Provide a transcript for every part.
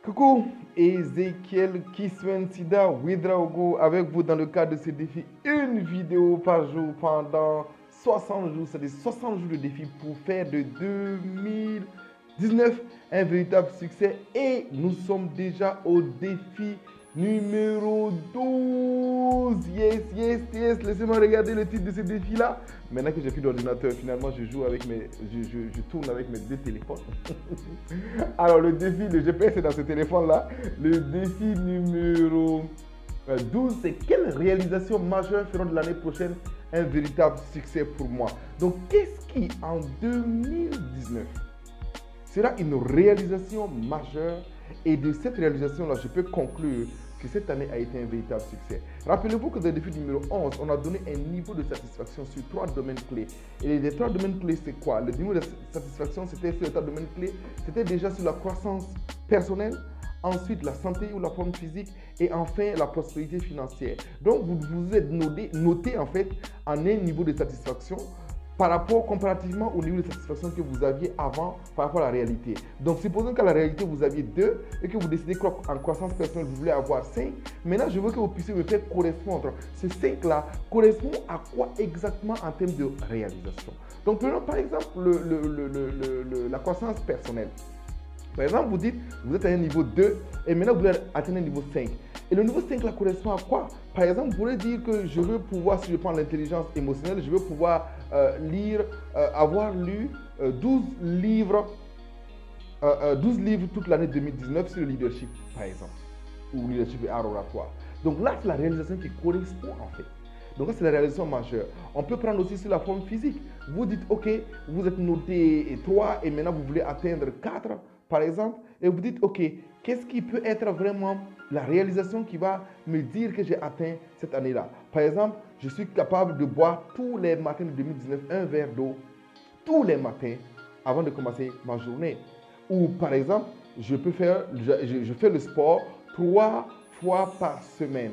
Coucou, Ezekiel Kiswensida Widraogo avec vous dans le cadre de ce défi, une vidéo par jour pendant 60 jours, c'est-à-dire 60 jours de défi pour faire de 2019 un véritable succès et nous sommes déjà au défi numéro 12. Yes. Laissez-moi regarder le titre de ce défi-là. Maintenant que j'ai plus d'ordinateur, finalement, je tourne avec mes deux téléphones. Alors, le défi de GPS est dans ce téléphone-là. Le défi numéro 12, c'est quelle réalisation majeure feront de l'année prochaine un véritable succès pour moi. Donc, qu'est-ce qui, en 2019, sera une réalisation majeure? Et de cette réalisation-là, je peux conclure que cette année a été un véritable succès. Rappelez-vous que dans le défi numéro 11, on a donné un niveau de satisfaction sur 3 domaines clés. Et les 3 domaines clés, c'est quoi? Le niveau de satisfaction, c'était sur les 3 domaines clés. C'était déjà sur la croissance personnelle, ensuite la santé ou la forme physique et enfin la prospérité financière. Donc, vous vous êtes noté en fait en un niveau de satisfaction par rapport comparativement au niveau de satisfaction que vous aviez avant par rapport à la réalité. Donc, supposons qu'à la réalité, vous aviez 2 et que vous décidez qu'en croissance personnelle, vous voulez avoir 5. Maintenant, je veux que vous puissiez me faire correspondre. Ce 5-là correspond à quoi exactement en termes de réalisation? Donc, prenons par exemple la croissance personnelle. Par exemple, vous dites, vous êtes à un niveau 2 et maintenant vous voulez atteindre un niveau 5. Et le niveau 5 là correspond à quoi? Par exemple, vous pourrez dire que je veux pouvoir, si je prends l'intelligence émotionnelle, je veux pouvoir avoir lu 12 livres toute l'année 2019 sur le leadership, par exemple, ou leadership et art oratoire. Donc là, c'est la réalisation qui correspond en fait. Donc là, c'est la réalisation majeure. On peut prendre aussi sur la forme physique. Vous dites, ok, vous êtes noté 3 et maintenant vous voulez atteindre 4, par exemple, et vous dites, ok, qu'est-ce qui peut être vraiment la réalisation qui va me dire que j'ai atteint cette année-là? Par exemple, je suis capable de boire tous les matins de 2019 un verre d'eau, tous les matins, avant de commencer ma journée. Ou par exemple, je fais le sport 3 fois par semaine.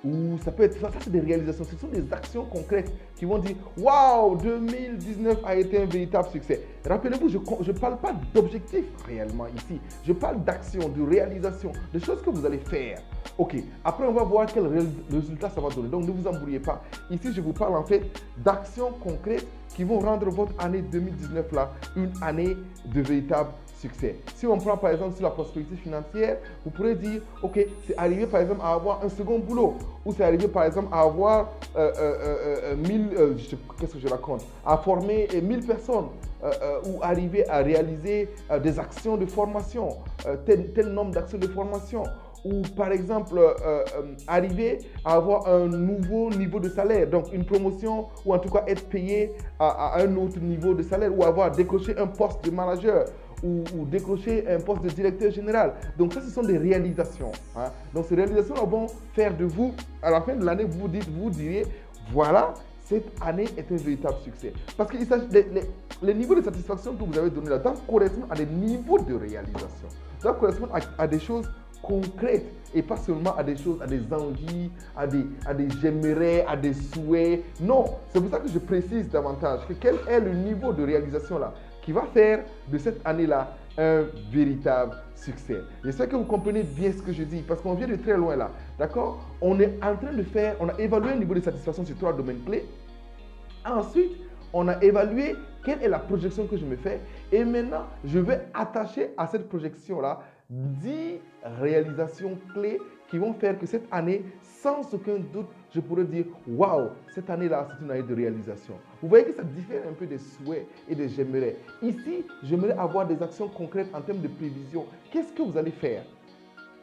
Ou ça peut être ça, c'est des réalisations, ce sont des actions concrètes qui vont dire waouh, 2019 a été un véritable succès. Rappelez-vous, je ne parle pas d'objectifs réellement ici, je parle d'action, de réalisation, de choses que vous allez faire. Ok, après on va voir quel résultat ça va donner, donc ne vous embrouillez pas. Ici, je vous parle en fait d'actions concrètes qui vont rendre votre année 2019 là une année de véritable succès. Si on prend par exemple sur la prospérité financière, vous pourrez dire, ok, c'est arrivé par exemple à avoir un second boulot, ou c'est arrivé par exemple à avoir qu'est-ce que je raconte, à former 1000 personnes, ou arriver à réaliser des actions de formation, tel nombre d'actions de formation, ou par exemple arriver à avoir un nouveau niveau de salaire, donc une promotion, ou en tout cas être payé à un autre niveau de salaire, ou avoir décroché un poste de manager, ou décrocher un poste de directeur général. Donc ça, ce sont des réalisations. Hein. Donc ces réalisations vont faire de vous, à la fin de l'année, vous direz, voilà, cette année est un véritable succès. Parce que les niveaux de satisfaction que vous avez donnés là, doivent correspondre à des niveaux de réalisation. Doivent correspondre à des choses concrètes et pas seulement à des choses, à des envies, à des j'aimerais, à des souhaits. Non, c'est pour ça que je précise davantage que quel est le niveau de réalisation là qui va faire de cette année-là un véritable succès. J'espère que vous comprenez bien ce que je dis parce qu'on vient de très loin là, d'accord? On est en train de faire, on a évalué le niveau de satisfaction sur 3 domaines clés. Ensuite, on a évalué quelle est la projection que je me fais et maintenant, je vais attacher à cette projection-là 10 réalisations clés qui vont faire que cette année, sans aucun doute, je pourrais dire waouh, cette année-là, c'est une année de réalisation. Vous voyez que ça diffère un peu des souhaits et des j'aimerais. Ici, j'aimerais avoir des actions concrètes en termes de prévision. Qu'est-ce que vous allez faire?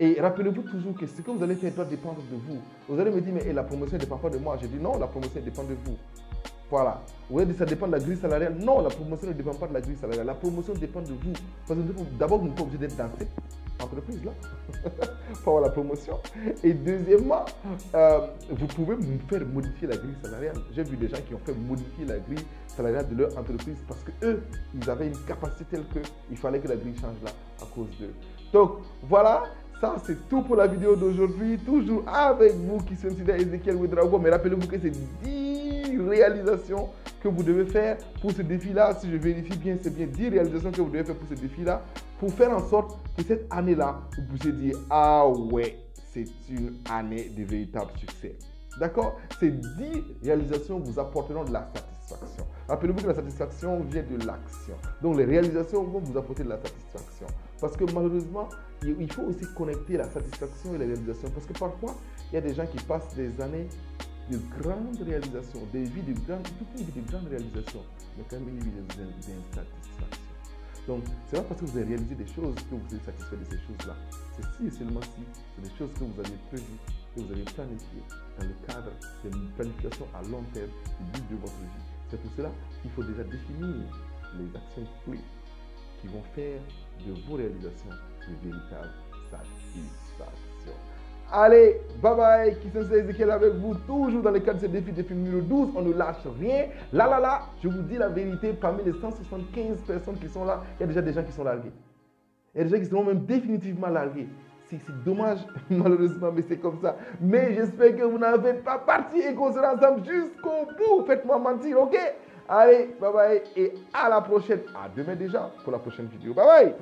Et rappelez-vous toujours que ce que vous allez faire doit dépendre de vous. Vous allez me dire, mais la promotion ne dépend pas de moi. Je dis non, la promotion dépend de vous. Voilà. Vous allez dire, ça dépend de la grille salariale. Non, la promotion ne dépend pas de la grille salariale. La promotion dépend de vous. Parce que d'abord, vous n'êtes pas obligé d'être dans cette entreprise-là pour avoir la promotion. Et deuxièmement, vous pouvez me faire modifier la grille salariale. J'ai vu des gens qui ont fait modifier la grille salariale de leur entreprise parce qu'eux, ils avaient une capacité telle qu'il fallait que la grille change là à cause d'eux. Donc, voilà. Ça, c'est tout pour la vidéo d'aujourd'hui. Toujours avec vous qui sont ici, Ezekiel Widraogo. Mais rappelez-vous que c'est 10 réalisations que vous devez faire pour ce défi-là. Si je vérifie bien, c'est bien 10 réalisations que vous devez faire pour ce défi-là pour faire en sorte que cette année-là, vous puissiez dire, ah ouais, c'est une année de véritable succès. D'accord? Ces 10 réalisations vous apporteront de la satisfaction. Rappelez-vous que la satisfaction vient de l'action. Donc les réalisations vont vous apporter de la satisfaction. Parce que malheureusement, il faut aussi connecter la satisfaction et la réalisation. Parce que parfois, il y a des gens qui passent des années de grandes réalisations, toute une vie de grandes réalisations, mais quand même une vie d'insatisfaction. Donc, c'est pas parce que vous avez réalisé des choses que vous êtes satisfait de ces choses-là. C'est si et seulement si c'est des choses que vous avez prévues, que vous avez planifiées dans le cadre d'une planification à long terme du but de votre vie. C'est pour cela qu'il faut déjà définir les actions clés qui vont faire de vos réalisations de véritables satisfactions. Allez, bye bye, Christian Ezekiel avec vous, toujours dans le cadre de ce défi numéro 12, on ne lâche rien. Là, je vous dis la vérité, parmi les 175 personnes qui sont là, il y a déjà des gens qui sont largués. Il y a des gens qui seront même définitivement largués. C'est dommage, malheureusement, mais c'est comme ça. Mais j'espère que vous n'en faites pas partie et qu'on sera ensemble jusqu'au bout. Faites-moi mentir, ok? Allez, bye bye et à la prochaine. À demain déjà pour la prochaine vidéo. Bye bye.